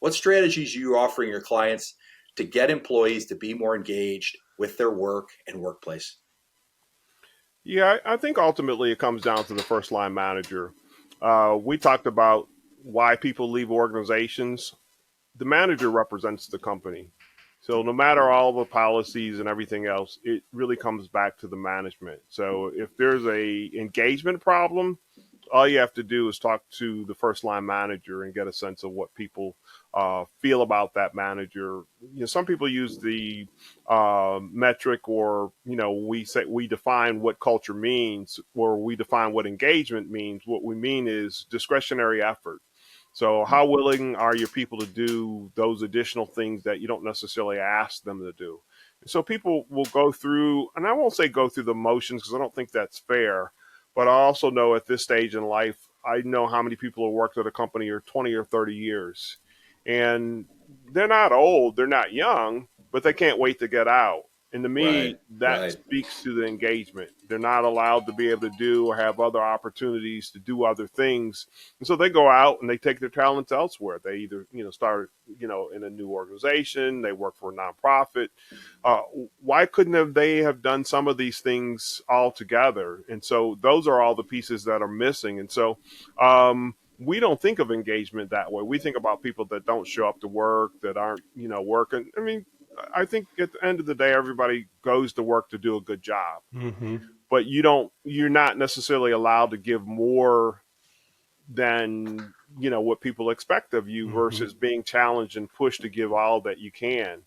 What strategies are you offering your clients to get employees to be more engaged with their work and workplace? Yeah, I think ultimately it comes down to the first line manager. We talked about why people leave organizations. The manager represents the company. So no matter all the policies and everything else, it really comes back to the management. So if there's a engagement problem, all you have to do is talk to the first line manager and get a sense of what people feel about that manager. Some people use the metric, or we define what culture means, or we define what engagement means. What we mean is discretionary effort. So how willing are your people to do those additional things that you don't necessarily ask them to do? So people will go through, and I won't say go through the motions because I don't think that's fair, but I also know at this stage in life, I know how many people have worked at a company or 20 or 30 years. And they're not old, they're not young, but they can't wait to get out. And to me, Right, that right. speaks to the engagement. They're not allowed to be able to do or have other opportunities to do other things. And so they go out and they take their talents elsewhere. They either, start, in a new organization, they work for a nonprofit. Uh, why couldn't they have done some of these things all together? And so those are all the pieces that are missing. And so, we don't think of engagement that way. We think about people that don't show up to work, that aren't, working. I mean, I think at the end of the day, everybody goes to work to do a good job, Mm-hmm. but you're not necessarily allowed to give more than, what people expect of you Mm-hmm. versus being challenged and pushed to give all that you can.